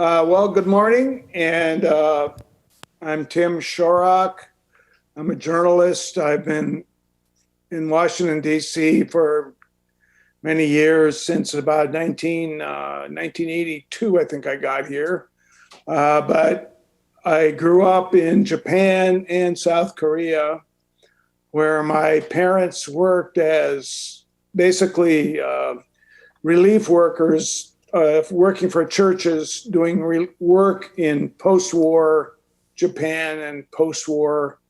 Well, good morning, and I'm Tim Shorrock. I'm a journalist. I've been in Washington, D.C. for many years, since about 1982, I think I got here. But I grew up in Japan and South Korea, where my parents worked as basically relief workers, working for churches, doing work in post-war Japan and post-war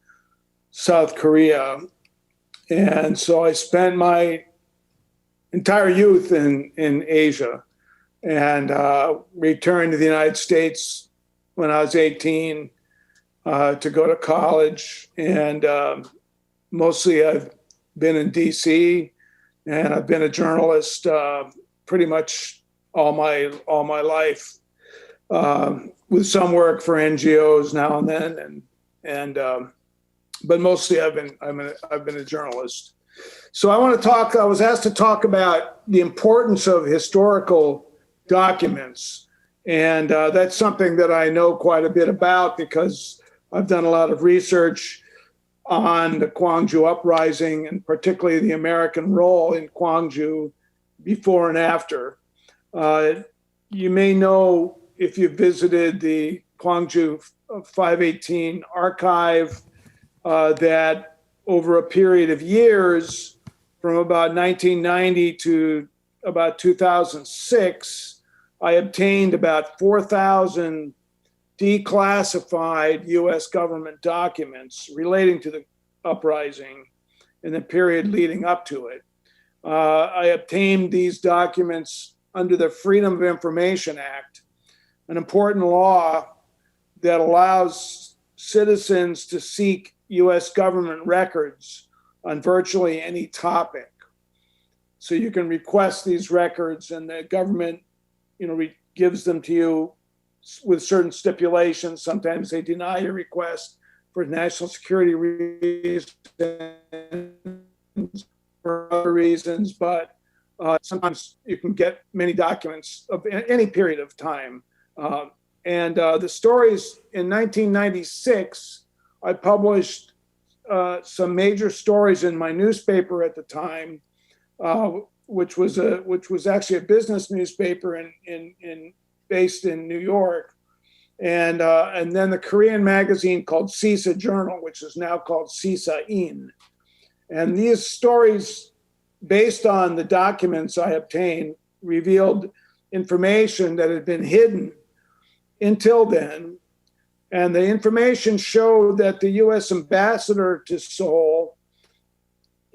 South Korea. And so I spent my entire youth in Asia, and returned to the United States when I was 18 to go to college. And mostly I've been in DC, and I've been a journalist pretty much all my life, with some work for NGOs now and then, but mostly I've been a journalist. So I was asked to talk about the importance of historical documents, and that's something that I know quite a bit about because I've done a lot of research on the Gwangju uprising, and particularly the American role in Gwangju before and after. You may know, if you visited the Gwangju 518 archive, that over a period of years, from about 1990 to about 2006, I obtained about 4,000 declassified US government documents relating to the uprising in the period leading up to it. I obtained these documents under the Freedom of Information Act, an important law that allows citizens to seek US government records on virtually any topic. So you can request these records, and the government, gives them to you with certain stipulations. Sometimes they deny your request for national security reasons, for other reasons, but sometimes you can get many documents of any period of time. And the stories in 1996, I published some major stories in my newspaper at the time, which was actually a business newspaper based in New York, and then the Korean magazine called Sisa Journal, which is now called Sisa In. And these stories, based on the documents I obtained, revealed information that had been hidden until then. And the information showed that the U.S. ambassador to Seoul,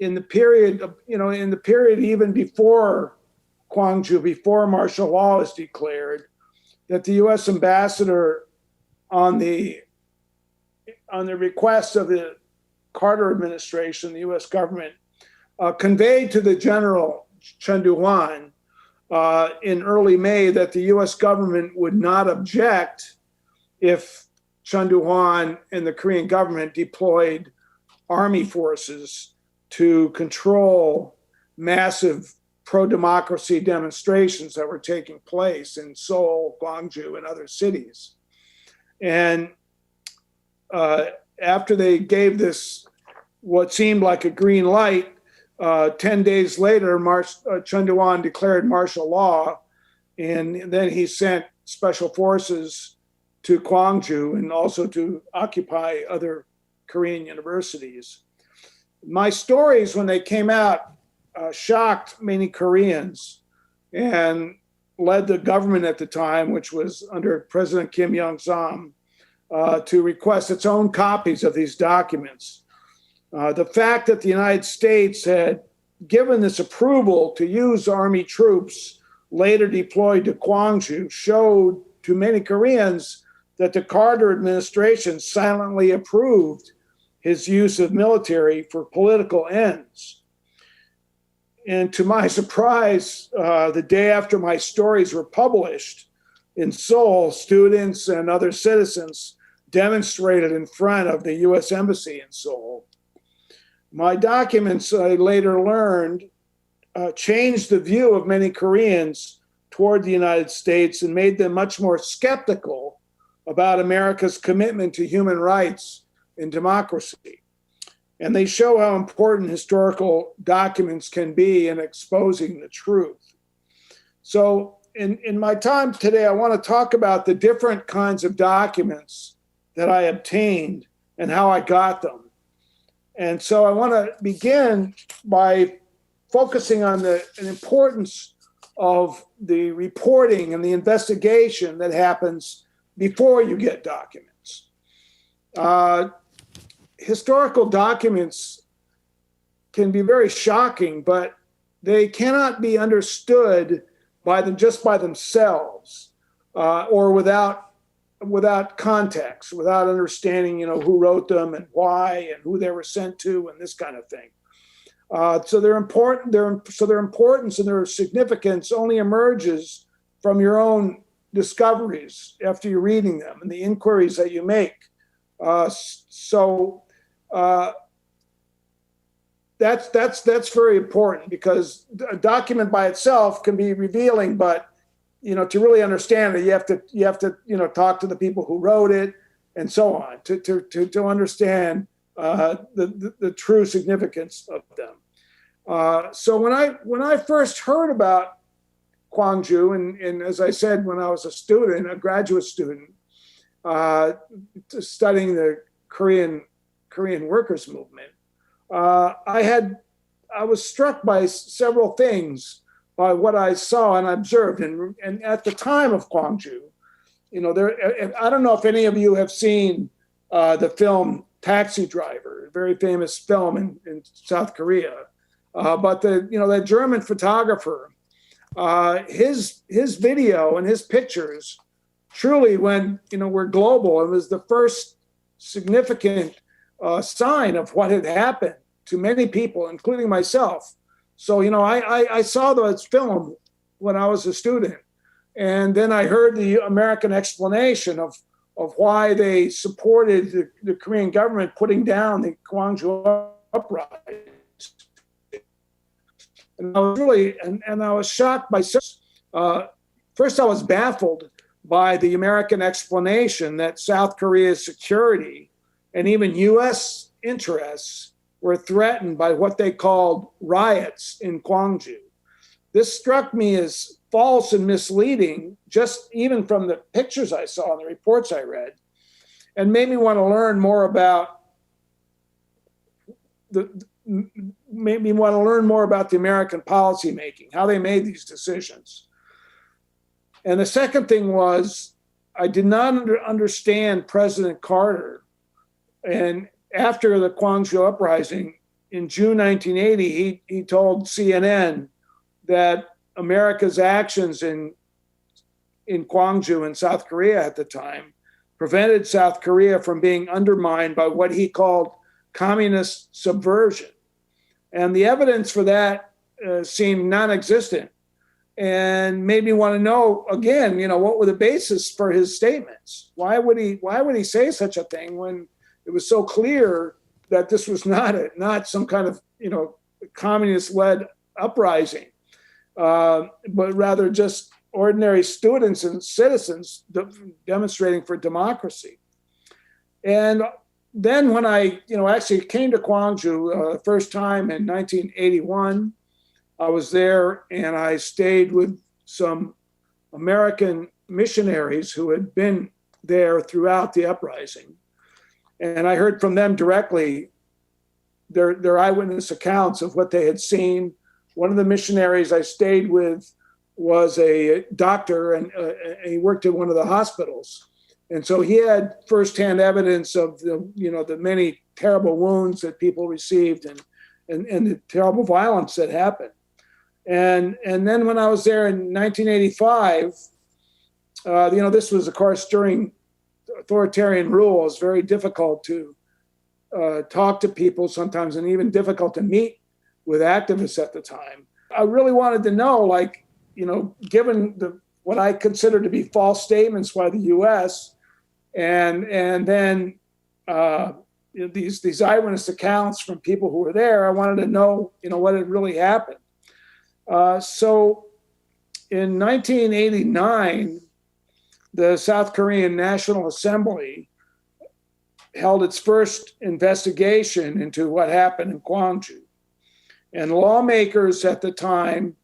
in the period even before Gwangju, before martial law was declared, that the U.S. ambassador, on the request of the Carter administration, the U.S. government, conveyed to the general Chun Doo-hwan in early May that the U.S. government would not object if Chun Doo-hwan and the Korean government deployed army forces to control massive pro-democracy demonstrations that were taking place in Seoul, Gwangju, and other cities. And after they gave this, what seemed like a green light, 10 days later, Chun Doo-hwan declared martial law, and then he sent special forces to Gwangju and also to occupy other Korean universities. My stories, when they came out, shocked many Koreans and led the government at the time, which was under President Kim Young-sam, to request its own copies of these documents. The fact that the United States had given this approval to use army troops later deployed to Gwangju showed to many Koreans that the Carter administration silently approved his use of military for political ends. And to my surprise, the day after my stories were published in Seoul, students and other citizens demonstrated in front of the US Embassy in Seoul. My documents, I later learned, changed the view of many Koreans toward the United States and made them much more skeptical about America's commitment to human rights and democracy. And they show how important historical documents can be in exposing the truth. So in my time today, I want to talk about the different kinds of documents that I obtained and how I got them. And so I want to begin by focusing on the importance of the reporting and the investigation that happens before you get documents. Historical documents can be very shocking, but they cannot be understood by them just by themselves, or without context, without understanding, who wrote them and why and who they were sent to and this kind of thing. So their importance and their significance only emerges from your own discoveries after you're reading them and the inquiries that you make. That's very important, because a document by itself can be revealing, but to really understand it, you have to talk to the people who wrote it and so on to understand the true significance of them. So when I first heard about Gwangju, and as I said, when I was a graduate student, studying the Korean workers movement, I was struck by several things, by what I saw and observed. And at the time of Gwangju, I don't know if any of you have seen the film Taxi Driver, a very famous film in South Korea. But the German photographer, his video and his pictures truly were global. It was the first significant sign of what had happened to many people, including myself. So, I saw this film when I was a student, and then I heard the American explanation of why they supported the Korean government putting down the Gwangju uprising. And I was shocked by, first I was baffled by the American explanation that South Korea's security and even U.S. interests were threatened by what they called riots in Gwangju. This struck me as false and misleading, just even from the pictures I saw and the reports I read, and made me want to learn more about the American policymaking, how they made these decisions. And the second thing was, I did not understand President Carter. And after the Gwangju uprising in June 1980, he told CNN that America's actions in Gwangju in South Korea at the time prevented South Korea from being undermined by what he called communist subversion. And the evidence for that seemed non-existent, and made me want to know again, what were the basis for his statements? Why would he say such a thing when it was so clear that this was not some kind of communist-led uprising, but rather just ordinary students and citizens demonstrating for democracy. And then when I actually came to Gwangju the first time in 1981, I was there and I stayed with some American missionaries who had been there throughout the uprising. And I heard from them directly their eyewitness accounts of what they had seen. One of the missionaries I stayed with was a doctor, and he worked at one of the hospitals. And so he had firsthand evidence of the many terrible wounds that people received and the terrible violence that happened. And then when I was there in 1985, this was, of course, during authoritarian rule. It was very difficult to talk to people sometimes, and even difficult to meet with activists at the time. I really wanted to know, given what I consider to be false statements by the U.S., and then these eyewitness accounts from people who were there, I wanted to know, what had really happened. So in 1989, the South Korean National Assembly held its first investigation into what happened in Gwangju. And lawmakers at the time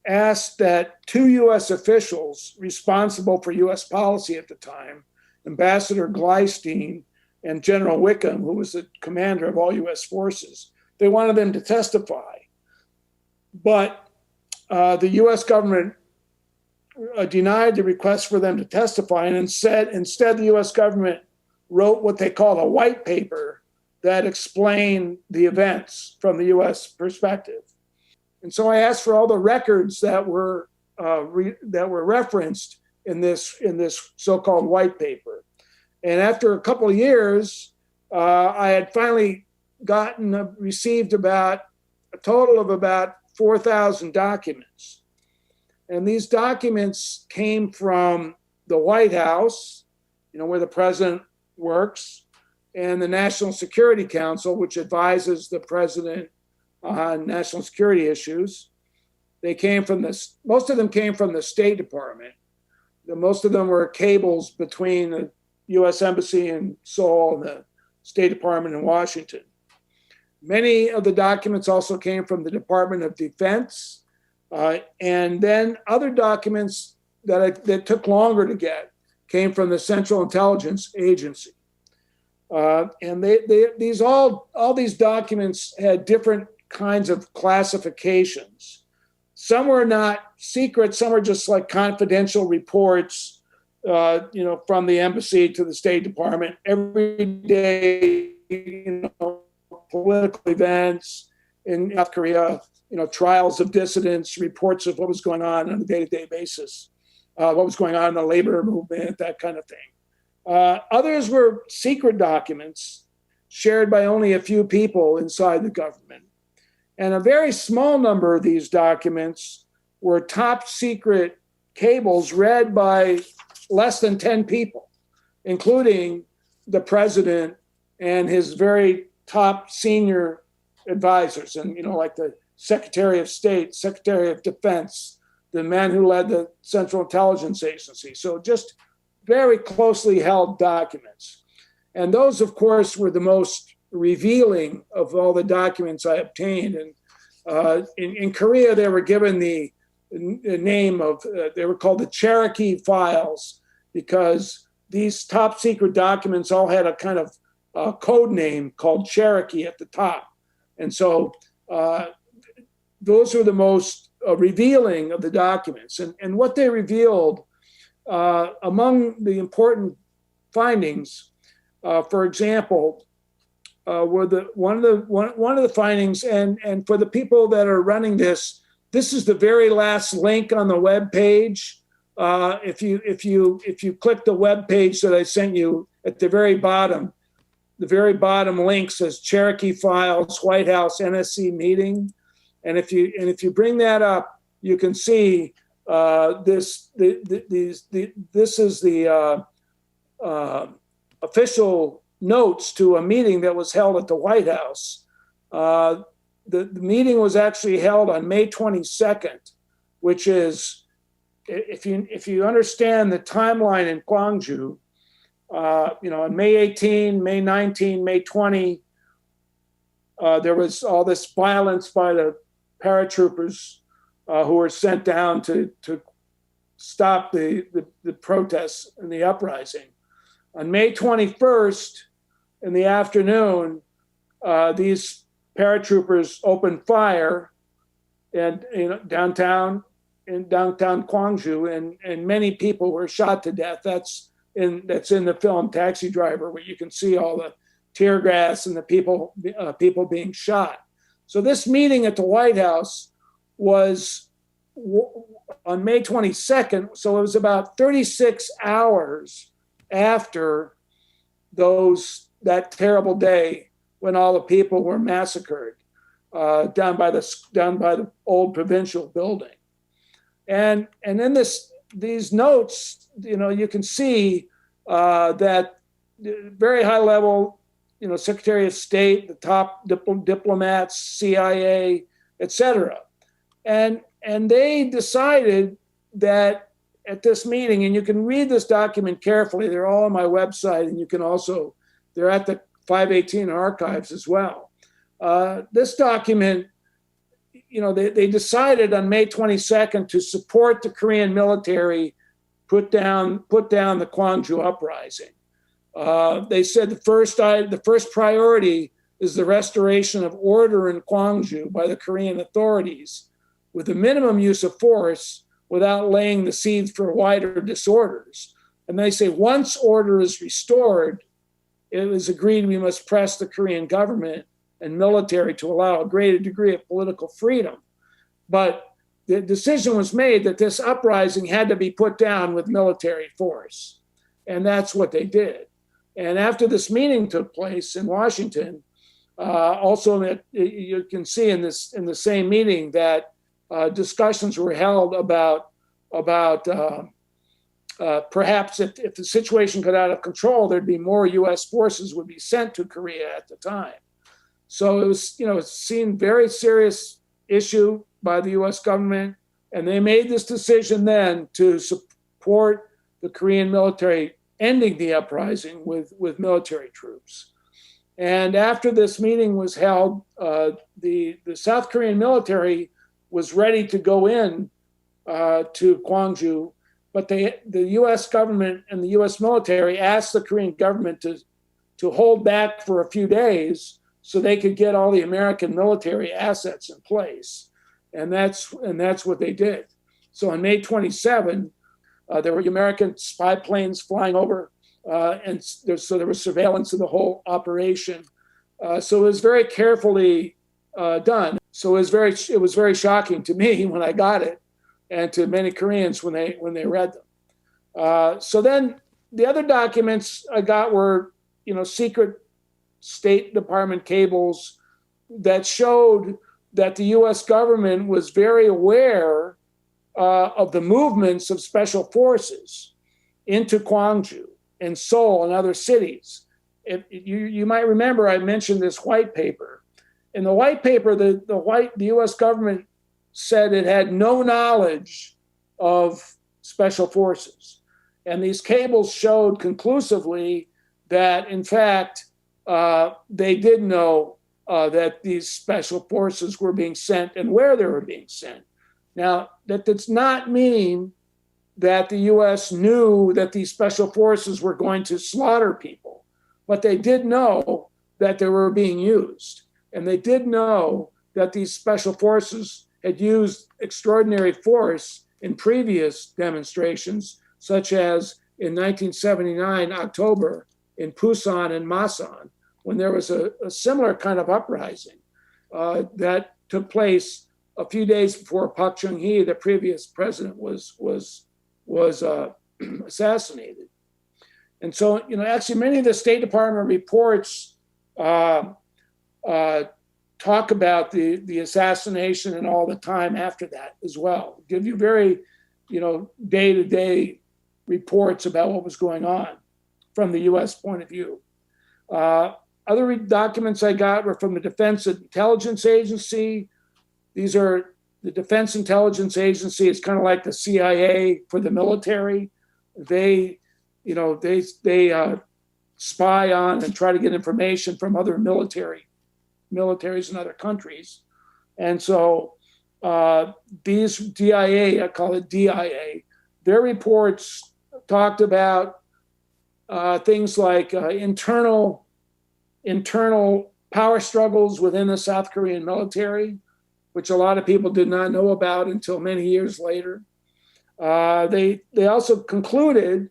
asked that two U.S. officials responsible for U.S. policy at the time, Ambassador Gleistein and General Wickham, who was the commander of all U.S. forces, they wanted them to testify. But the U.S. government denied the request for them to testify, and instead the U.S. government wrote what they called a white paper that explained the events from the U.S. perspective. And so I asked for all the records that were referenced in this so-called white paper. And after a couple of years, I had finally received about a total of about 4,000 documents. And these documents came from the White House, where the president works, and the National Security Council, which advises the president on national security issues. Most of them came from the State Department. Most of them were cables between the U.S. Embassy in Seoul and the State Department in Washington. Many of the documents also came from the Department of Defense, and then other documents that took longer to get came from the Central Intelligence Agency. And all these documents had different kinds of classifications. Some were not secret, some were just like confidential reports, from the embassy to the State Department. Every day, political events in South Korea, trials of dissidents, reports of what was going on a day-to-day basis, what was going on in the labor movement, that kind of thing. Others were secret documents shared by only a few people inside the government. And a very small number of these documents were top secret cables read by less than 10 people, including the president and his very top senior advisors, and like the Secretary of State, Secretary of Defense, the man who led the Central Intelligence Agency. So just very closely held documents. And those, of course, were the most revealing of all the documents I obtained. And in Korea, they were given the name of, they were called the Cherokee Files, because these top secret documents all had a kind of code name called Cherokee at the top. And so those were the most revealing of the documents. And what they revealed, among the important findings, for example, were one of the findings, and for the people that are running this is the very last link on the web page. If you click the web page that I sent you, at the very bottom link says Cherokee Files, White House NSC meeting, and if you bring that up, you can see this is the official notes to a meeting that was held at the White House. The meeting was actually held on May 22nd, which is, if you understand the timeline in Gwangju, on May 18, May 19, May 20, there was all this violence by the paratroopers who were sent down to stop the protests and the uprising. On May 21st, in the afternoon, these paratroopers opened fire downtown Gwangju, and many people were shot to death. That's in the film Taxi Driver, where you can see all the tear gas and the people being shot. So this meeting at the White House was on May 22nd. So it was about 36 hours after that terrible day when all the people were massacred down by the old provincial building. And in these notes, you can see that very high level, Secretary of State, the top diplomats, CIA, et cetera. And they decided that at this meeting, and you can read this document carefully, they're all on my website, and you can also, they're at the 518 archives as well. This document, they decided on May 22nd to support the Korean military, put down the Gwangju uprising. They said the first priority is the restoration of order in Gwangju by the Korean authorities, with the minimum use of force without laying the seeds for wider disorders. And they say once order is restored, it was agreed we must press the Korean government and military to allow a greater degree of political freedom. But the decision was made that this uprising had to be put down with military force. And that's what they did. And after this meeting took place in Washington, also you can see in the same meeting that discussions were held about perhaps if the situation got out of control, there'd be more U.S. forces would be sent to Korea at the time. So it was, it's seen very serious issue by the U.S. government, and they made this decision then to support the Korean military ending the uprising with military troops. And after this meeting was held, the South Korean military was ready to go in to Gwangju, but the U.S. government and the U.S. military asked the Korean government to hold back for a few days so they could get all the American military assets in place. And that's what they did. So on May 27, there were American spy planes flying over, and there was surveillance of the whole operation. So it was very carefully done. So it was very shocking to me when I got it, and to many Koreans when they read them. So then the other documents I got were secret State Department cables that showed that the U.S. government was very aware of the movements of special forces into Gwangju and Seoul and other cities. You might remember I mentioned this white paper. In the white paper, the U.S. government said it had no knowledge of special forces. And these cables showed conclusively that, in fact, they did know that these special forces were being sent and where they were being sent. Now, that does not mean that the U.S. knew that these special forces were going to slaughter people, but they did know that they were being used. And they did know that these special forces had used extraordinary force in previous demonstrations, such as in 1979, October, in Pusan and Masan, when there was a similar kind of uprising that took place a few days before Park Chung-hee, the previous president, was assassinated. And so, actually many of the State Department reports talk about the assassination and all the time after that as well. Give you very, day-to-day reports about what was going on from the U.S. point of view. Other documents I got were from the Defense Intelligence Agency. These are the Defense Intelligence Agency. It's kind of like the CIA for the military. They spy on and try to get information from other militaries in other countries. And so these DIA, I call it DIA, their reports talked about things like internal power struggles within the South Korean military, which a lot of people did not know about until many years later. They also concluded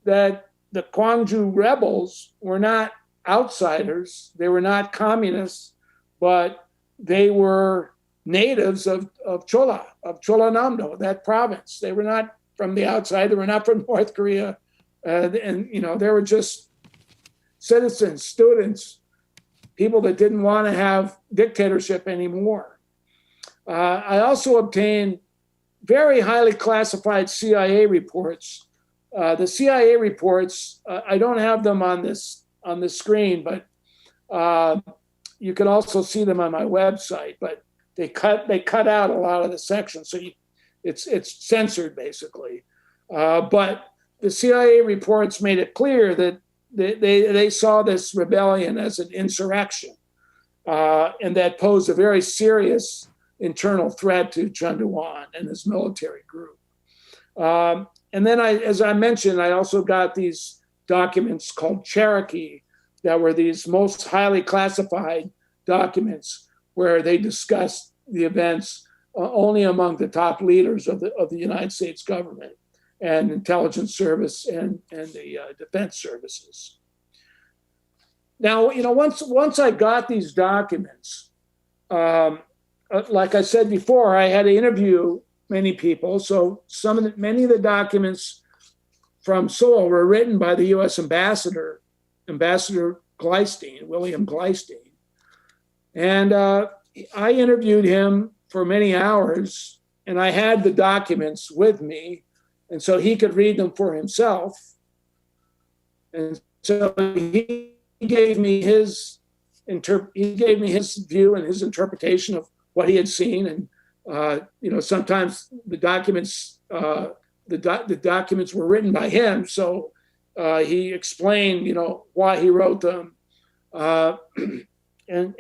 that the Gwangju rebels were not outsiders, they were not communists, but they were natives of Cholanamdo, that province. They were not from the outside, they were not from North Korea, and they were just citizens, students, people that didn't want to have dictatorship anymore. I also obtained very highly classified CIA reports. The CIA reports, I don't have them on this screen, but you can also see them on my website. But they cut out a lot of the sections, so it's censored basically. But the CIA reports made it clear that they saw this rebellion as an insurrection, and that posed a very serious internal threat to Chundewan and his military group. And then as I mentioned, I also got these documents called Cherokee that were these most highly classified documents where they discussed the events only among the top leaders of the United States government and intelligence service and the defense services. Now, once I got these documents, like I said before, I had to interview many people. So many of the documents from Seoul were written by the U.S. Ambassador Gleistein, William Gleistein. And I interviewed him for many hours, and I had the documents with me, and so he could read them for himself. And so he gave me his view and his interpretation of what he had seen. And sometimes the documents were written by him, so he explained why he wrote them. And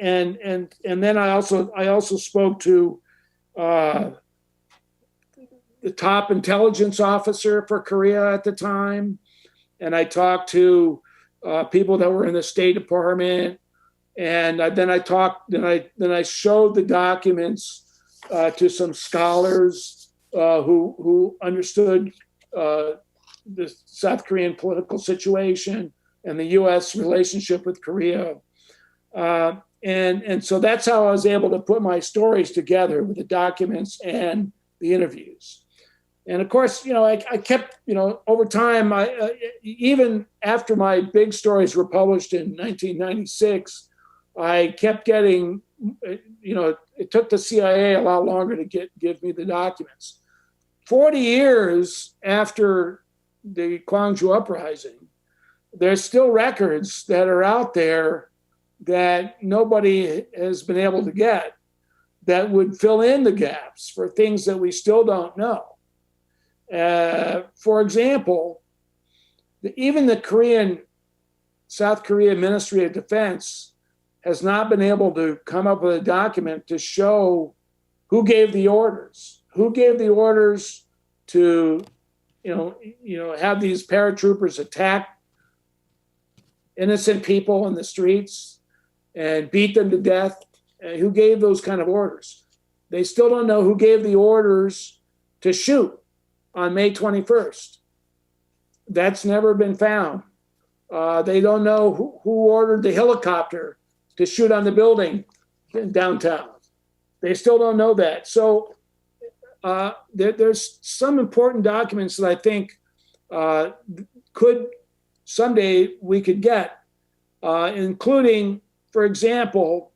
then I also spoke to the top intelligence officer for Korea at the time, and I talked to people that were in the State Department, and then I showed the documents to some scholars who understood the South Korean political situation and the U.S. relationship with Korea. And so that's how I was able to put my stories together with the documents and the interviews. And of course, I kept, over time, even after my big stories were published in 1996, I kept getting, it took the CIA a lot longer to give me the documents. 40 years after the Gwangju uprising, there's still records that are out there that nobody has been able to get that would fill in the gaps for things that we still don't know. For example, even the South Korea Ministry of Defense has not been able to come up with a document to show who gave the orders to, have these paratroopers attack innocent people in the streets and beat them to death. Who gave those kind of orders? They still don't know who gave the orders to shoot on May 21st. That's never been found. They don't know who ordered the helicopter to shoot on the building in downtown. They still don't know that. So there's some important documents that I think someday we could get, including, for example,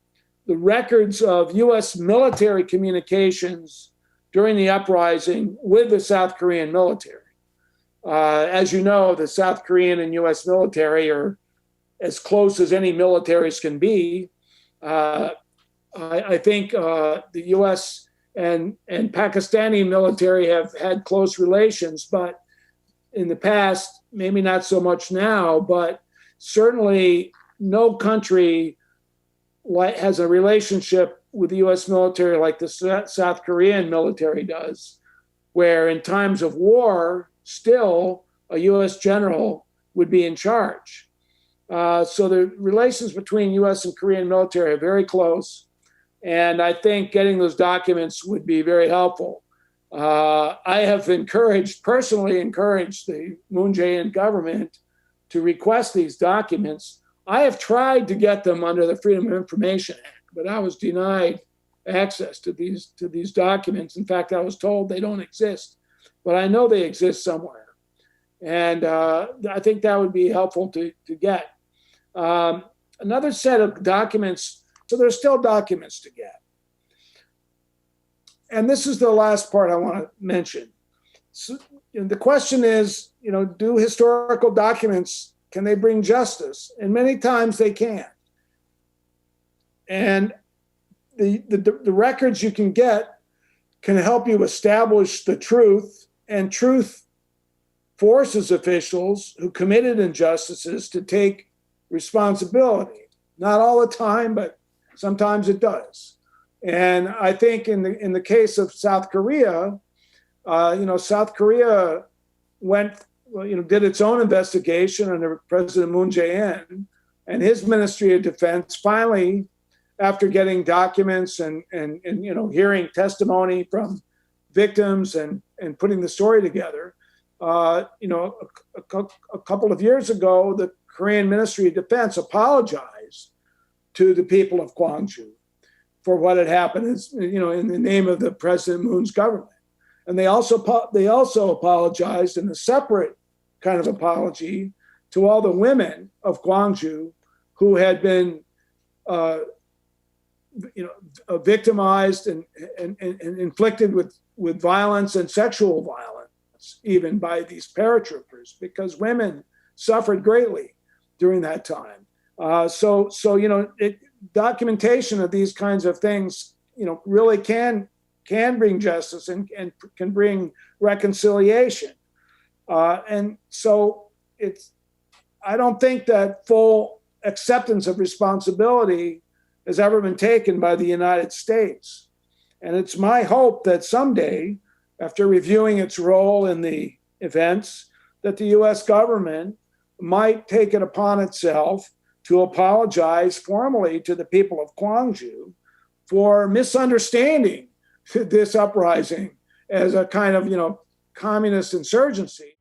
the records of U.S. military communications during the uprising with the South Korean military. As you know, the South Korean and U.S. military are as close as any militaries can be. I think the U.S. and Pakistani military have had close relations, but in the past, maybe not so much now, but certainly no country has a relationship with the U.S. military like the South Korean military does, where in times of war, still a U.S. general would be in charge. So the relations between U.S. and Korean military are very close, and I think getting those documents would be very helpful. I have personally encouraged the Moon Jae-in government to request these documents. I have tried to get them under the Freedom of Information Act, but I was denied access to these documents. In fact, I was told they don't exist, but I know they exist somewhere. And I think that would be helpful to get. Another set of documents, so there's still documents to get. And this is the last part I want to mention. So, the question is, do historical documents, can they bring justice? And many times they can. And the records you can get can help you establish the truth, and truth forces officials who committed injustices to take responsibility. Not all the time, but sometimes it does. And I think in the case of South Korea, South Korea did its own investigation under President Moon Jae-in, and his Ministry of Defense finally, after getting documents and hearing testimony from victims and putting the story together, a couple of years ago, the Korean Ministry of Defense apologized to the people of Gwangju for what had happened, in the name of the President Moon's government. And they also apologized in a separate kind of apology to all the women of Gwangju who had been victimized and inflicted with violence and sexual violence, even by these paratroopers, because women suffered greatly during that time. Documentation of these kinds of things, really can bring justice and can bring reconciliation. And so I don't think that full acceptance of responsibility has ever been taken by the United States. And it's my hope that someday, after reviewing its role in the events, that the US government might take it upon itself to apologize formally to the people of Gwangju for misunderstanding this uprising as a kind of, communist insurgency.